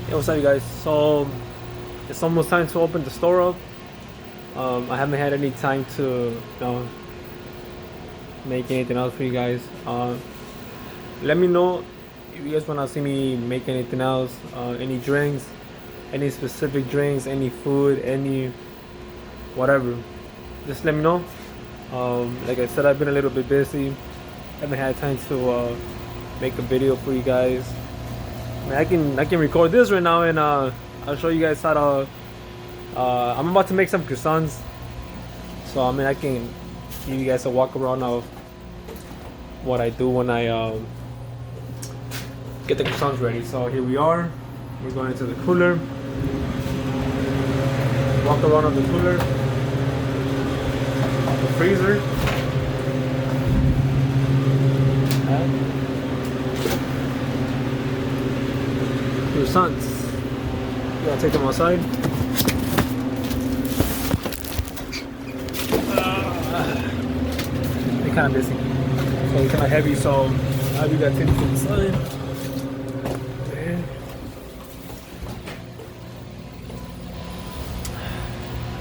Hey, what's up, you guys? So it's almost time to open the store up. I haven't had any time to, make anything else for you guys. Let me know if you guys want to see me make anything else. Any drinks, any specific drinks, any food, any whatever. Just let me know. Like I said, I've been a little bit busy. Haven't had time to make a video for you guys. I can record this right now and I'll show you guys how to. I'm about to make some croissants, so I mean I can give you guys a walk around of what I do when I get the croissants ready. So here we are. We're going into the cooler. Walk around of the cooler, the freezer. Croissants. You gotta take them outside. They're kind of busy, so they're kind of heavy. So now we gotta take them to the side.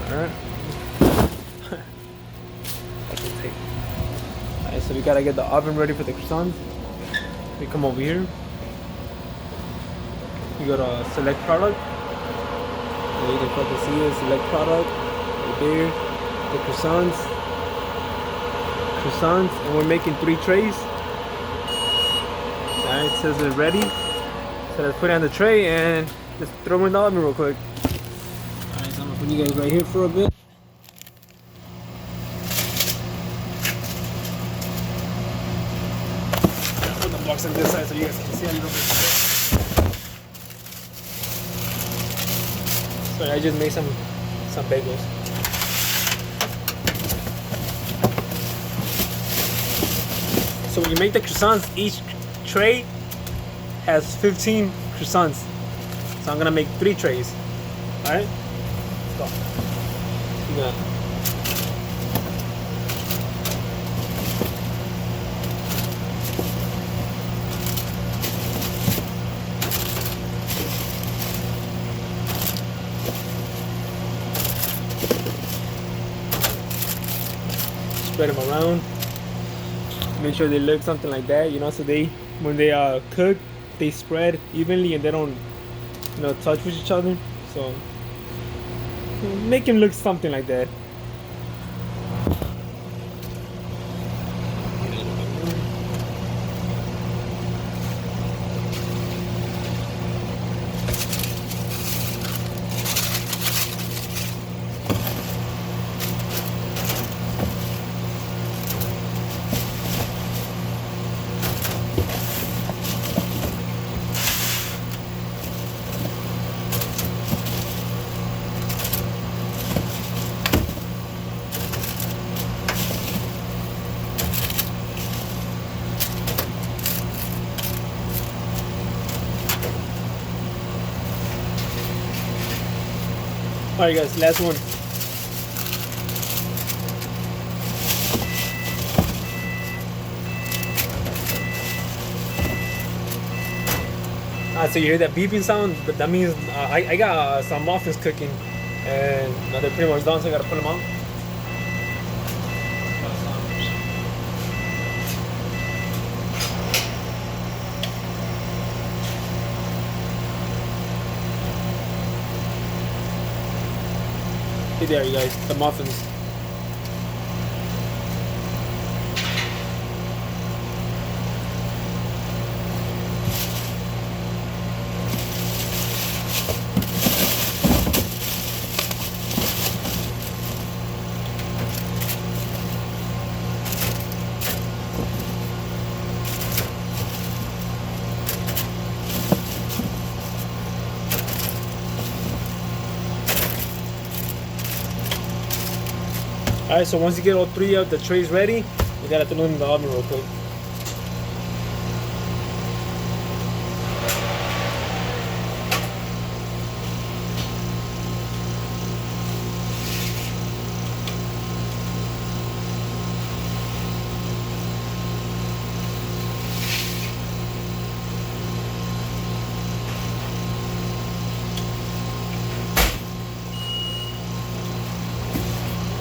Alright. Alright, so we gotta get the oven ready for the croissants. We come over here. You go to select product. And you can fucking see it. Select product. Right there. The croissants. And we're making 3 trays. Alright, it says it's ready. So let's put it on the tray and just throw them in the oven real quick. Alright, so I'm gonna put you guys right here for a bit. Put the blocks on this side so you guys can see a little bit. Sorry, I just made some bagels. So when you make the croissants, each tray has 15 croissants. So I'm gonna make 3 trays. Alright? Let's go. You got spread them around. Make sure they look something like that, so when they cook, they spread evenly and they don't touch with each other. So make them look something like that. Alright guys, last one. So you hear that beeping sound? But that means I got some muffins cooking, and now they're pretty much done, so I gotta put them out. Hey there, you guys, the muffins. Alright, so once you get all 3 of the trays ready, you gotta throw them in the oven real quick.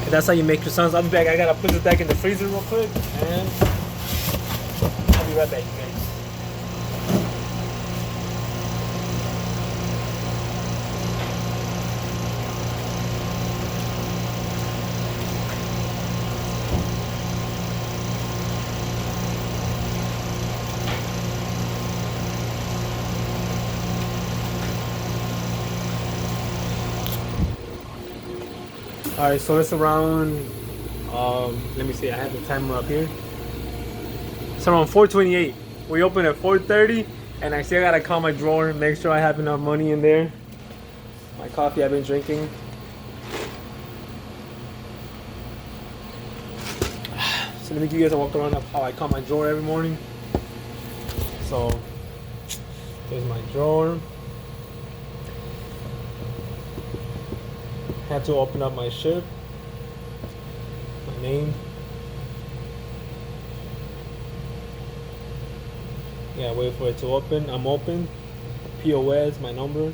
That's how you make croissants. I'll be back. I gotta put this back in the freezer real quick, and I'll be right back, guys. All right, so it's around. Let me see. I have the timer up here. It's around 4:28. We open at 4:30, and I still gotta call my drawer, make sure I have enough money in there. My coffee I've been drinking. So let me give you guys a walk around of how I call my drawer every morning. So there's my drawer. Had to open up my shift, my name. Yeah, wait for it to open. I'm open. POS, my number.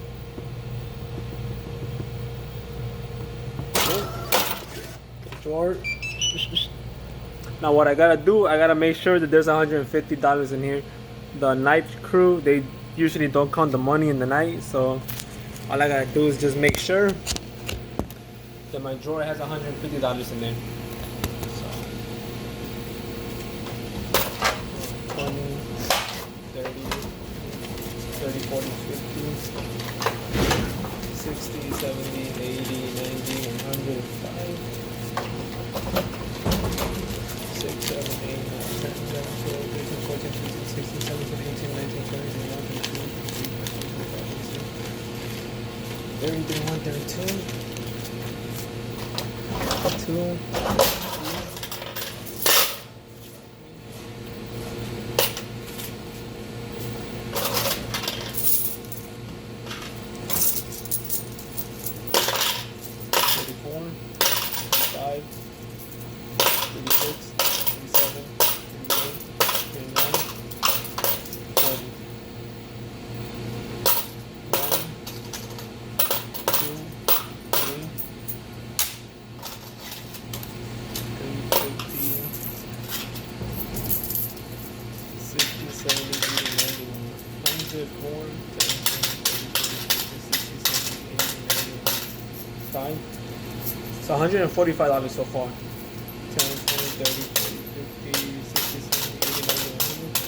Drawer. Now what I gotta do, I gotta make sure that there's $150 in here. The night crew, they usually don't count the money in the night, so all I gotta do is just make sure that my drawer has $150 in there. So 20, 30, 30, 40, 50, 60, 70, 80, 90, 100, 5, 6, 7, 8, 9, 10, 11, 12, 13, 14, 15, 16, 17, 18, 19, 20, 21, 22, 23, 24, 25, 26, 30, 31, 32. 2, 3, 34, 35, 36, 37, 38, 39, 40. 1, 2, 3, 60, 70, 80, 90, 100, 4, 10, 5. So $145 so far. 10, 20, 30, 40, 50, 60, 70, 80, 90, 100.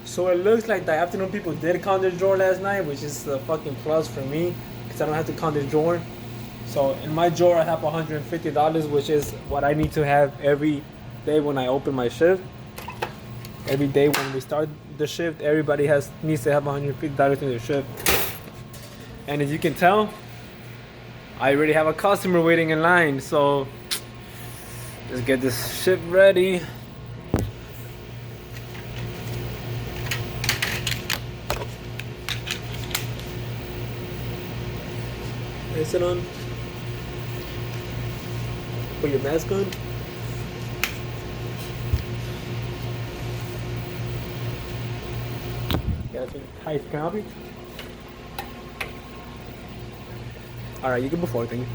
So it looks like the afternoon people did count their drawer last night, which is a fucking plus for me because I don't have to count the drawer. So in my drawer I have $150, which is what I need to have every day when I open my shift. Every day when we start the shift, everybody needs to have $150 in their shift. And as you can tell, I already have a customer waiting in line, so let's get this shift ready. Is it on? Put your mask on. Hi, can I help you? Alright, you can before thing.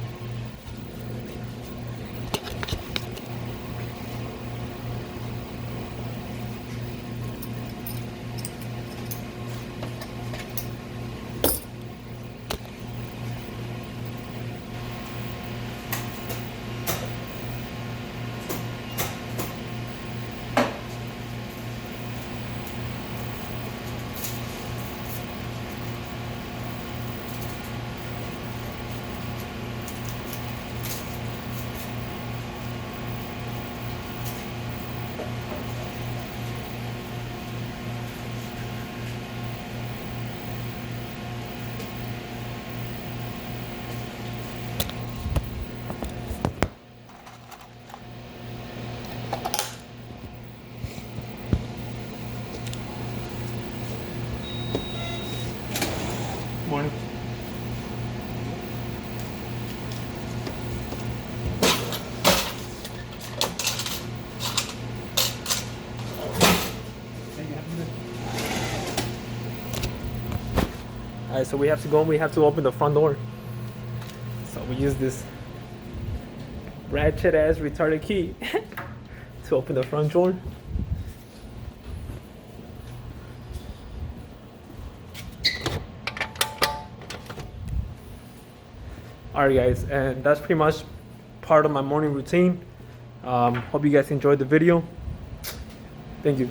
Alright, so we have to go and we have to open the front door. So we use this ratchet ass retarded key to open the front door. Alright guys, and that's pretty much part of my morning routine. Hope you guys enjoyed the video. Thank you.